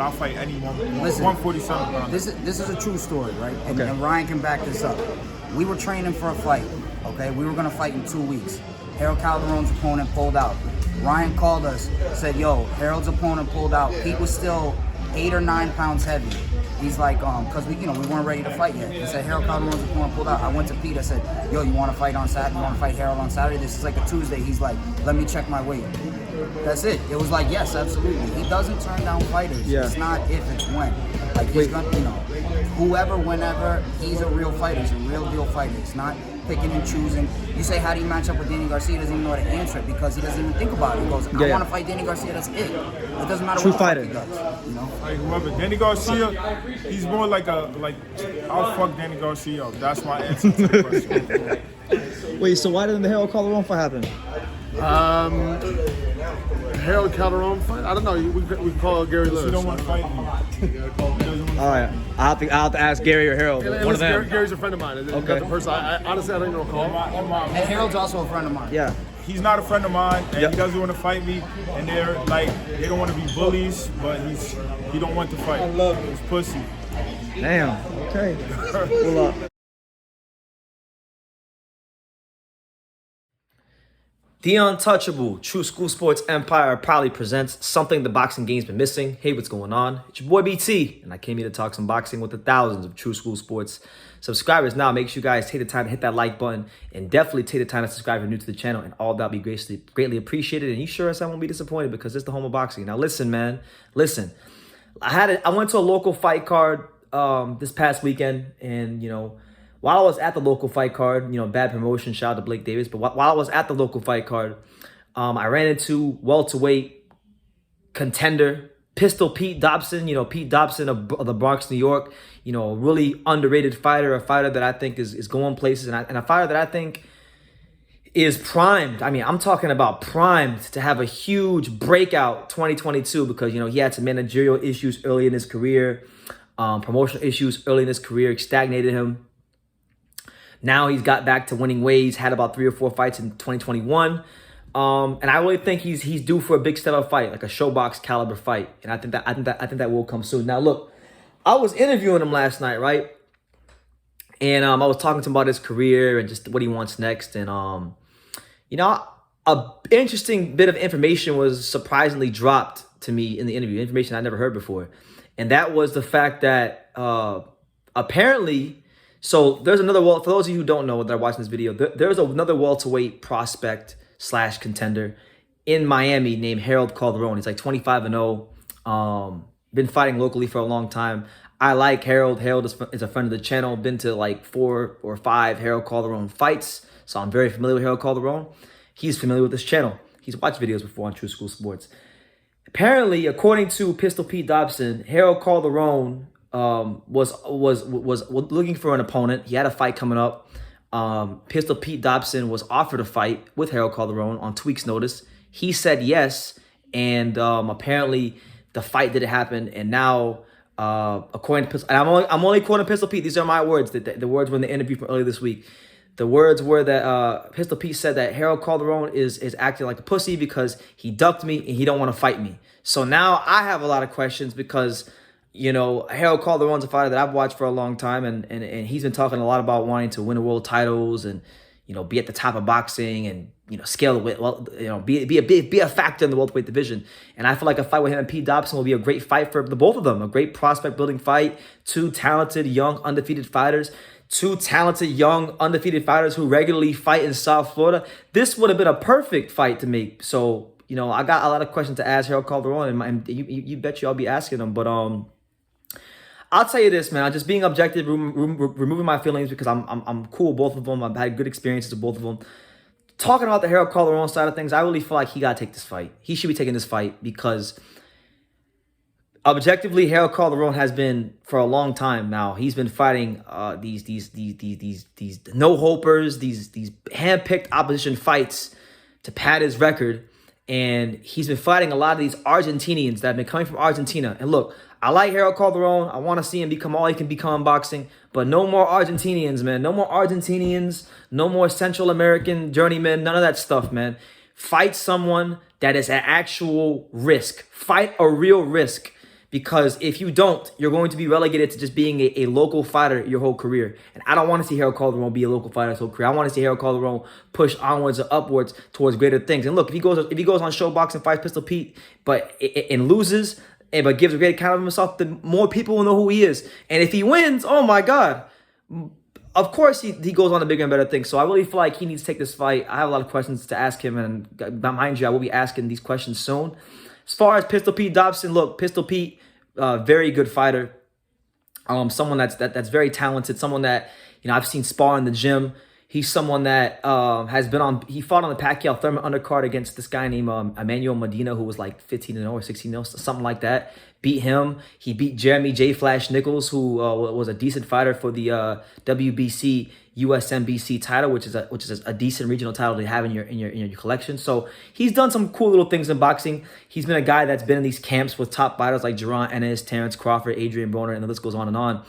I'll fight any Listen, 147 pounds. This is a true story, right? And Ryan can back this up. We were training for a fight, okay? We were gonna fight in 2 weeks. Harold Calderon's opponent pulled out. Ryan called us, said, yo, Harold's opponent pulled out. Pete was still 8 or 9 pounds heavy. He's like, cause we weren't ready to fight yet. He said Harold Calderon's opponent pulled out. I went to Pete, I said, yo, you wanna fight on Saturday? You wanna fight Harold on Saturday? This is like a Tuesday. He's like, let me check my weight. That's it. It was like, yes, absolutely. He doesn't turn down fighters. Yeah. It's not if, it's when. Like, he's gonna, whoever, whenever, he's a real fighter. He's a real deal fighter. It's not picking and choosing. You say, how do you match up with Danny Garcia? He doesn't even know how to answer it because he doesn't even think about it. He goes, I want to fight Danny Garcia, that's it. It doesn't matter what fighter he does, Like whoever, Danny Garcia, he's more like I'll fuck Danny Garcia up. That's my answer to the question. Wait, so why didn't the Harold Calderon fight happen? Harold Calderon fight? I don't know. We call Gary Lewis. He don't want to fight me. All right, I'll have to ask Gary or Harold. One of them. Gary's a friend of mine. Okay. The person. I honestly, I don't even recall. And Harold's also a friend of mine. Yeah. He's not a friend of mine, and he doesn't want to fight me. And they're like, they don't want to be bullies, but he don't want to fight. I love him. He's pussy. Damn. Okay. Well, The Untouchable True School Sports Empire proudly presents something the boxing game's been missing. Hey, what's going on? It's your boy BT, and I came here to talk some boxing with the thousands of True School Sports subscribers. Now, make sure you guys take the time to hit that like button, and definitely take the time to subscribe if you're new to the channel, and all that will be greatly appreciated. And you sure as I won't be disappointed because it's the home of boxing. Now, listen, man, listen. I went to a local fight card this past weekend, and while I was at the local fight card, bad promotion, shout out to Blake Davis. But while I was at the local fight card, I ran into welterweight contender, Pistol Pete Dobson. Pete Dobson of the Bronx, New York. A really underrated fighter, a fighter that I think is going places, and a fighter that I think is primed. I mean, I'm talking about primed to have a huge breakout 2022 because, he had some managerial issues early in his career, promotional issues early in his career, stagnated him. Now he's got back to winning ways, had about 3 or 4 fights in 2021. And I really think he's due for a big step up fight, like a showbox caliber fight. And I think that will come soon. Now look, I was interviewing him last night, right? And I was talking to him about his career and just what he wants next. And a interesting bit of information was surprisingly dropped to me in the interview, information I never heard before. And that was the fact that apparently, so there's another, for those of you who don't know that are watching this video, there's another welterweight prospect / contender in Miami named Harold Calderon. He's like 25-0, been fighting locally for a long time. I like Harold. Harold is a friend of the channel, been to like 4 or 5 Harold Calderon fights. So I'm very familiar with Harold Calderon. He's familiar with this channel. He's watched videos before on True School Sports. Apparently, according to Pistol Pete Dobson, Harold Calderon was looking for an opponent. He had a fight coming up. Pistol Pete Dobson was offered a fight with Harold Calderon on 2 weeks' notice. He said yes, and apparently the fight didn't happen. And now, according to Pistol, and I'm only quoting Pistol Pete. These are my words. The words were in the interview from earlier this week. The words were that Pistol Pete said that Harold Calderon is acting like a pussy because he ducked me and he don't want to fight me. So now I have a lot of questions because Harold Calderon's a fighter that I've watched for a long time, and he's been talking a lot about wanting to win world titles and be at the top of boxing and scale be a factor in the welterweight division. And I feel like a fight with him and Pete Dobson will be a great fight for the both of them, a great prospect building fight. 2 talented young undefeated fighters. 2 talented young undefeated fighters who regularly fight in South Florida. This would have been a perfect fight to make. So I got a lot of questions to ask Harold Calderon, and you bet you I'll be asking them, but I'll tell you this, man. I'm just being objective, removing my feelings because I'm cool with both of them. I've had good experiences with both of them. Talking about the Harold Calderon side of things, I really feel like he got to take this fight. He should be taking this fight because objectively, Harold Calderon has been for a long time now. He's been fighting these no-hopers, these hand-picked opposition fights to pad his record. And he's been fighting a lot of these Argentinians that have been coming from Argentina. And look, I like Harold Calderon. I want to see him become all he can become in boxing. But no more Argentinians, man. No more Argentinians. No more Central American journeymen. None of that stuff, man. Fight someone that is at actual risk. Fight a real risk. Because if you don't, you're going to be relegated to just being a local fighter your whole career. And I don't want to see Harold Calderon be a local fighter his whole career. I want to see Harold Calderon push onwards or upwards towards greater things. And look, if he goes on Showbox and fights Pistol Pete, and loses, but gives a great account of himself, then more people will know who he is. And if he wins, oh my God, of course he goes on to bigger and better things. So I really feel like he needs to take this fight. I have a lot of questions to ask him, and mind you, I will be asking these questions soon. As far as Pistol Pete Dobson, look, Pistol Pete, very good fighter. Someone that's very talented. Someone that I've seen spar in the gym. He's someone that has been on. He fought on the Pacquiao Thurman undercard against this guy named Emmanuel Medina, who was like 15-0 or 16-0, something like that. Beat him. He beat Jeremy J. Flash Nichols, who was a decent fighter for the WBC USMBC title, which is a decent regional title to have in your collection. So he's done some cool little things in boxing. He's been a guy that's been in these camps with top fighters like Jaron Ennis, Terrence Crawford, Adrian Broner, and the list goes on and on.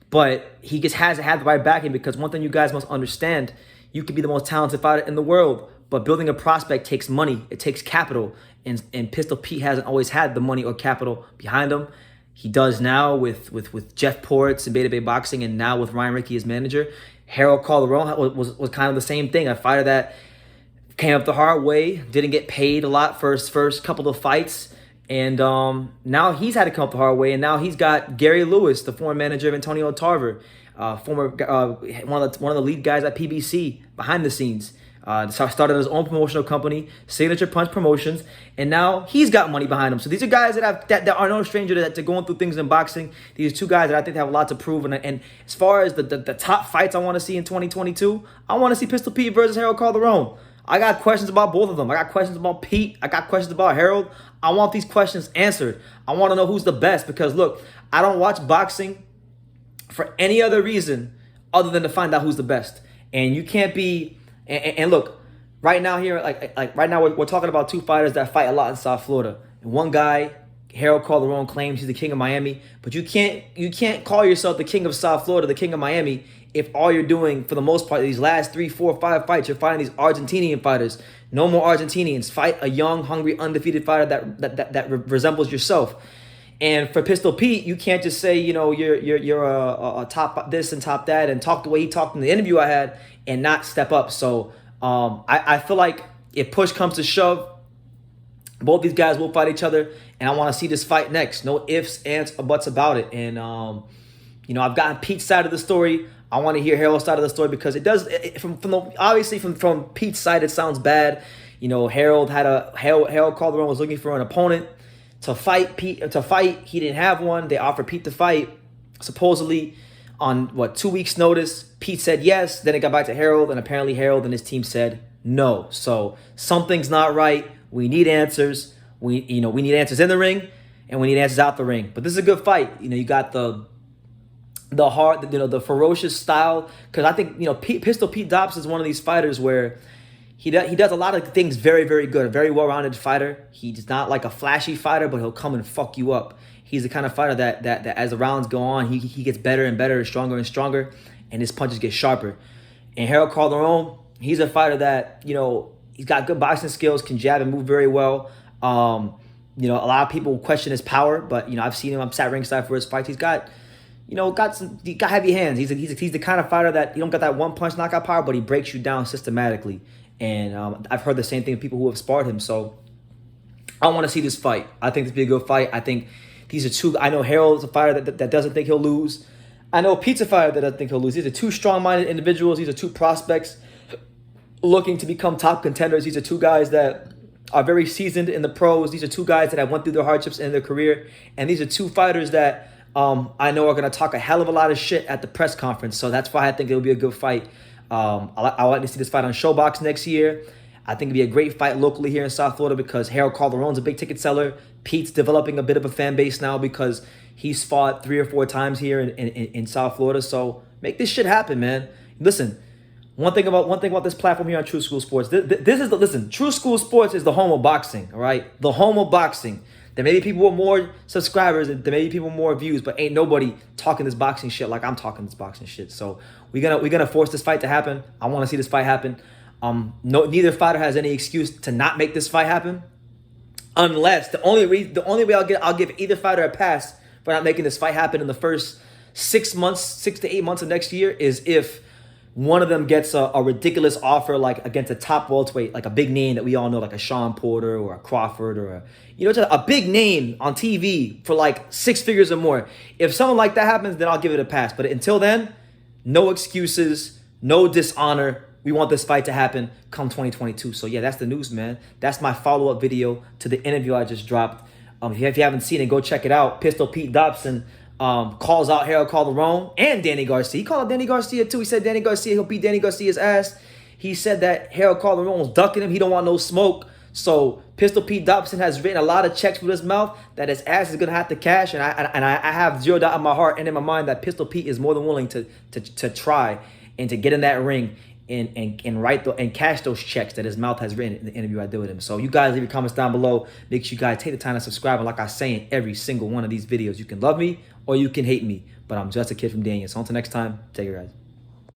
But he just hasn't had the right backing, because one thing you guys must understand, you could be the most talented fighter in the world, but building a prospect takes money. It takes capital. And Pistol Pete hasn't always had the money or capital behind him. He does now with Jeff Ports and Beta Bay Boxing, and now with Ryan Rickey as manager. Harold Calderon was kind of the same thing. A fighter that came up the hard way, didn't get paid a lot for his first couple of fights. And now he's had to come up the hard way, and now he's got Gary Lewis, the former manager of Antonio Tarver, one of the lead guys at PBC behind the scenes. Started his own promotional company, Signature Punch Promotions, and now he's got money behind him. So these are guys that are no stranger to going through things in boxing. These are two guys that I think have a lot to prove. And as far as the top fights I want to see in 2022, I want to see Pistol Pete versus Harold Calderon. I got questions about both of them. I got questions about Pete. I got questions about Harold. I want these questions answered. I want to know who's the best, because look, I don't watch boxing for any other reason other than to find out who's the best. And you can't be, and look, right now here, like right now we're talking about two fighters that fight a lot in South Florida. And one guy, Harold Calderon, claims he's the king of Miami, but you can't call yourself the king of South Florida, the king of Miami, if all you're doing for the most part these last 3, 4, 5 fights, you're fighting these Argentinian fighters. No more Argentinians. Fight a young, hungry, undefeated fighter that resembles yourself. And for Pistol Pete, you can't just say, you're a top this and top that, and talk the way he talked in the interview I had, and not step up. So I feel like if push comes to shove, both these guys will fight each other, and I want to see this fight next. No ifs, ands, or buts about it. And I've gotten Pete's side of the story. I want to hear Harold's side of the story, because it does. Obviously from Pete's side, it sounds bad. Harold Calderon was looking for an opponent to fight Pete. He didn't have one. They offered Pete to fight, supposedly on 2 weeks' notice. Pete said yes. Then it got back to Harold, and apparently Harold and his team said no. So something's not right. We need answers. We need answers in the ring, and we need answers out the ring. But this is a good fight. You got the hard, the ferocious style. Because I think Pistol Pete Dobson is one of these fighters where he does a lot of things very, very good. A very well-rounded fighter. He's not like a flashy fighter, but he'll come and fuck you up. He's the kind of fighter that as the rounds go on, he gets better and better, stronger and stronger, and his punches get sharper. And Harold Calderon, he's a fighter that he's got good boxing skills, can jab and move very well. A lot of people question his power, but I've seen him. I'm sat ringside for his fights. He's got heavy hands. He's the kind of fighter that you don't got that one punch knockout power, but he breaks you down systematically. And I've heard the same thing from people who have sparred him. So I want to see this fight. I think this will be a good fight. I think these are two. I know Harold's a fighter that doesn't think he'll lose. I know Pete's a fighter that doesn't think he'll lose. These are two strong-minded individuals. These are two prospects looking to become top contenders. These are two guys that are very seasoned in the pros. These are two guys that have went through their hardships in their career. And these are two fighters that I know are going to talk a hell of a lot of shit at the press conference. So that's why I think it'll be a good fight. I like to see this fight on Showbox next year. I think it'd be a great fight locally here in South Florida, because Harold Calderon's a big ticket seller. Pete's developing a bit of a fan base now because he's fought 3 or 4 times here in South Florida. So make this shit happen, man. Listen, one thing about this platform here on True School Sports. True School Sports is the home of boxing. All right, the home of boxing. There may be people with more subscribers, there may be people with more views, but ain't nobody talking this boxing shit like I'm talking this boxing shit. So we're gonna force this fight to happen. I want to see this fight happen. Neither fighter has any excuse to not make this fight happen. Unless the only way I'll give either fighter a pass for not making this fight happen in the first 6 to 8 months of next year is if one of them gets a ridiculous offer, like against a top welterweight, like a big name that we all know, like a Sean Porter or a Crawford or a big name on TV for like 6 figures or more. If someone like that happens, then I'll give it a pass. But until then, no excuses, no dishonor. We want this fight to happen come 2022. So yeah, that's the news, man. That's my follow-up video to the interview I just dropped. If you haven't seen it, go check it out. Pistol Pete Dobson calls out Harold Calderon and Danny Garcia. He called out Danny Garcia too. He said Danny Garcia, he'll beat Danny Garcia's ass. He said that Harold Calderon was ducking him. He don't want no smoke. So Pistol Pete Dobson has written a lot of checks with his mouth that his ass is gonna have to cash. And I have zero doubt in my heart and in my mind that Pistol Pete is more than willing to try and to get in that ring and cash those checks that his mouth has written in the interview I did with him. So you guys leave your comments down below. Make sure you guys take the time to subscribe. And like I say in every single one of these videos, you can love me or you can hate me, but I'm just a kid from Daniel. So until next time, take care, guys.